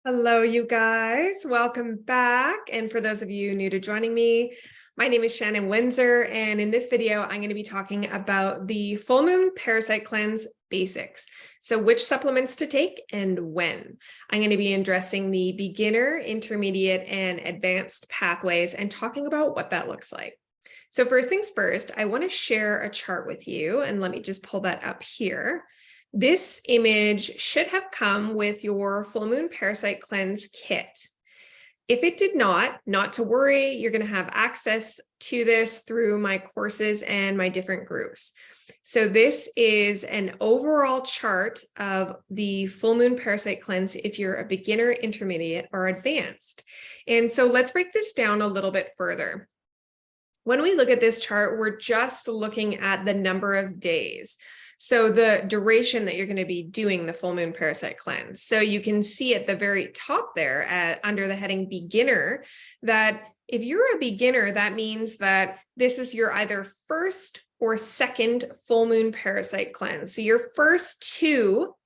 Hello, you guys. Welcome back. And for those of you new to joining me, my name is Shannon Windsor. And in this video, I'm going to be talking about the full moon parasite cleanse basics. So which supplements to take and when. I'm going to be addressing the beginner, intermediate, and advanced pathways and talking about what that looks like. So first things first, I want to share a chart with you, and let me just pull that up here. This image should have come with your full moon parasite cleanse kit. If it did not to worry, you're going to have access to this through my courses and my different groups. So this is an overall chart of the full moon parasite cleanse if you're a beginner, intermediate, or advanced. And so let's break this down a little bit further. When we look at this chart, we're just looking at the number of days. So the duration that you're going to be doing the full moon parasite cleanse. So you can see at the very top there under the heading beginner, that if you're a beginner, that means that this is your either first or second full moon parasite cleanse. So your first two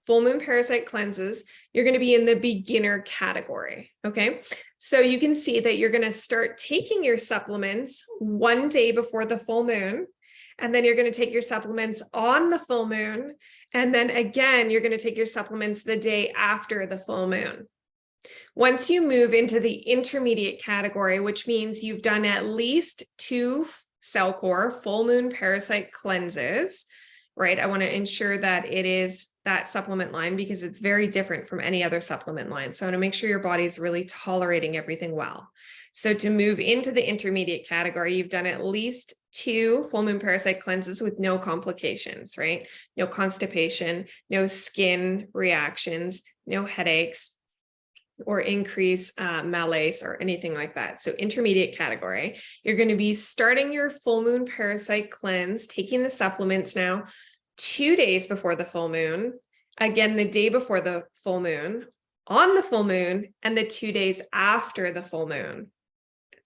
full moon parasite cleanses, you're going to be in the beginner category. Okay. So you can see that you're going to start taking your supplements one day before the full moon. And then you're going to take your supplements on the full moon. And then again, you're going to take your supplements the day after the full moon. Once you move into the intermediate category, which means you've done at least 2 Cellcore full moon parasite cleanses, right? I want to ensure that it is that supplement line because it's very different from any other supplement line. So I want to make sure your body is really tolerating everything well. So to move into the intermediate category, you've done at least 2 full moon parasite cleanses with no complications, right? No constipation, no skin reactions, no headaches, or increase malaise or anything like that. So intermediate category, you're going to be starting your full moon parasite cleanse, taking the supplements now 2 days before the full moon, again, the day before the full moon, on the full moon, and the 2 days after the full moon.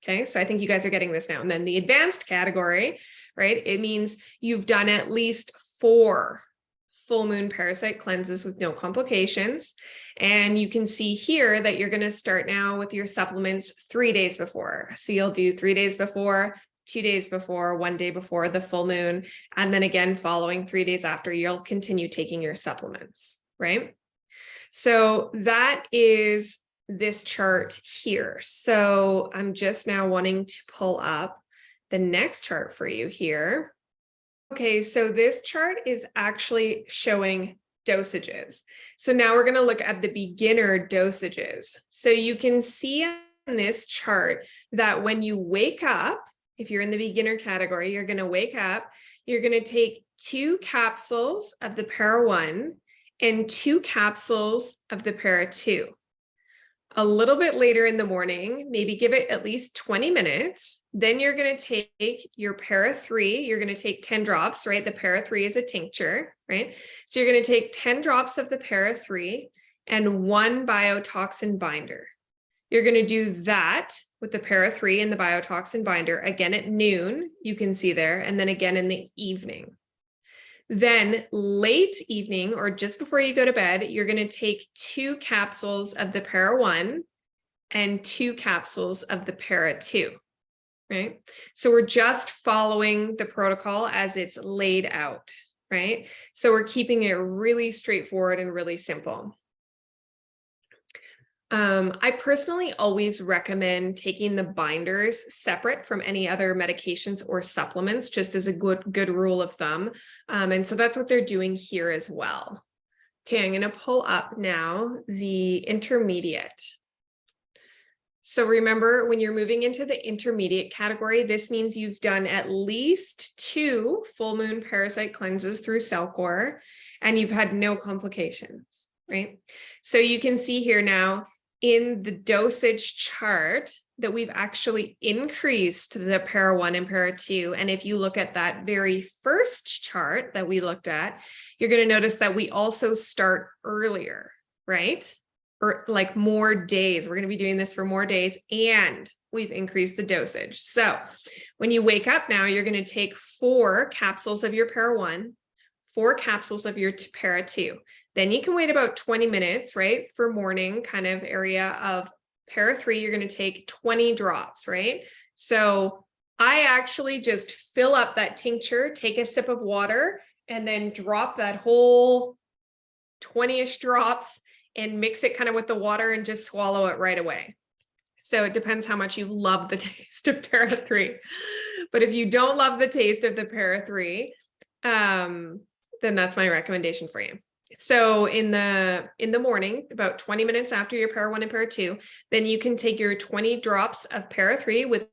Okay, so I think you guys are getting this now. And then the advanced category, right? It means you've done at least 4 full moon parasite cleanses with no complications. And you can see here that you're going to start now with your supplements 3 days before. So you'll do 3 days before, 2 days before, 1 day before the full moon. And then again, following 3 days after, you'll continue taking your supplements, right? So that is this chart here. So I'm just now wanting to pull up the next chart for you here. Okay, so this chart is actually showing dosages. So now we're going to look at the beginner dosages. So you can see in this chart that when you wake up, if you're in the beginner category, you're going to wake up, you're going to take 2 capsules of the Para 1 and 2 capsules of the Para 2. A little bit later in the morning, maybe give it at least 20 minutes. Then you're going to take your Para 3. You're going to take 10 drops, right? The Para 3 is a tincture, right? So you're going to take 10 drops of the Para 3 and 1 biotoxin binder. You're going to do that with the Para 3 and the biotoxin binder again at noon, you can see there, and then again in the evening. Then late evening or just before you go to bed, you're going to take 2 capsules of the Para 1 and 2 capsules of the Para 2, right? So we're just following the protocol as it's laid out, right? So we're keeping it really straightforward and really simple. I personally always recommend taking the binders separate from any other medications or supplements, just as a good rule of thumb. And so that's what they're doing here as well. Okay, I'm going to pull up now the intermediate. So remember, when you're moving into the intermediate category, this means you've done at least 2 full moon parasite cleanses through Cellcore, and you've had no complications, right? So you can see here now, in the dosage chart that we've actually increased the Para 1 and Para 2. And if you look at that very first chart that we looked at, you're going to notice that we also start earlier, right? Or like more days. We're going to be doing this for more days, and we've increased the dosage. So when you wake up now, you're going to take 4 capsules of your Para 1, 4 capsules of your Para 2. Then you can wait about 20 minutes, right? For morning kind of area of para 3, you're going to take 20 drops, right? So I actually just fill up that tincture, take a sip of water, and then drop that whole 20-ish drops and mix it kind of with the water and just swallow it right away. So it depends how much you love the taste of para 3. But if you don't love the taste of the para 3, then that's my recommendation for you. So in the morning, about 20 minutes after your para 1 and para 2, then you can take your 20 drops of para 3 with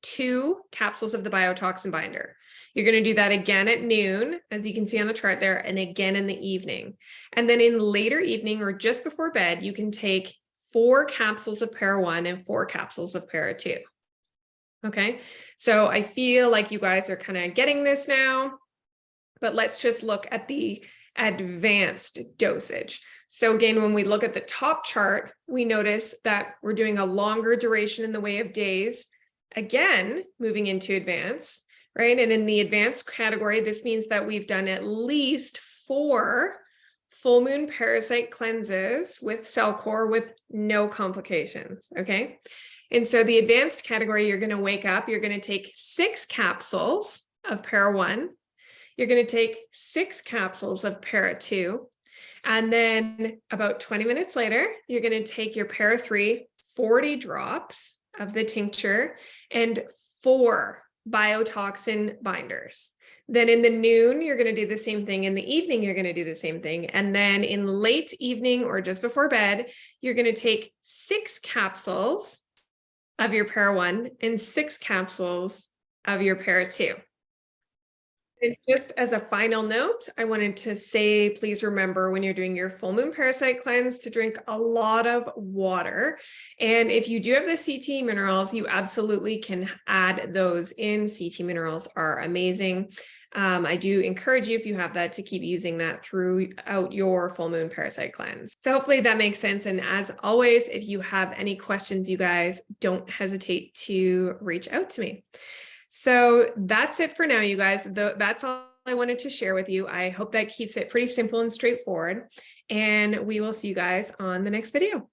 2 capsules of the biotoxin binder. You're going to do that again at noon, as you can see on the chart there, and again in the evening. And then in later evening or just before bed, you can take 4 capsules of para 1 and 4 capsules of para 2. Okay, so I feel like you guys are kind of getting this now, but let's just look at the advanced dosage. So again, when we look at the top chart, we notice that we're doing a longer duration in the way of days, again, moving into advanced, right? And in the advanced category, this means that we've done at least 4 full moon parasite cleanses with Cellcore with no complications, okay? And so the advanced category, you're going to wake up, you're going to take 6 capsules of para 1, you're going to take 6 capsules of para 2, and then about 20 minutes later, you're going to take your para 3, 40 drops of the tincture and 4 biotoxin binders. Then in the noon, you're going to do the same thing. In the evening, you're going to do the same thing. And then in late evening or just before bed, you're going to take 6 capsules of your para 1 and 6 capsules of your para 2. And just as a final note, I wanted to say, please remember when you're doing your full moon parasite cleanse to drink a lot of water. And if you do have the CT minerals, you absolutely can add those in. CT minerals are amazing. I do encourage you, if you have that, to keep using that throughout your full moon parasite cleanse. So hopefully that makes sense. And as always, if you have any questions, you guys don't hesitate to reach out to me. So that's it for now, you guys. That's all I wanted to share with you. I hope that keeps it pretty simple and straightforward. And we will see you guys on the next video.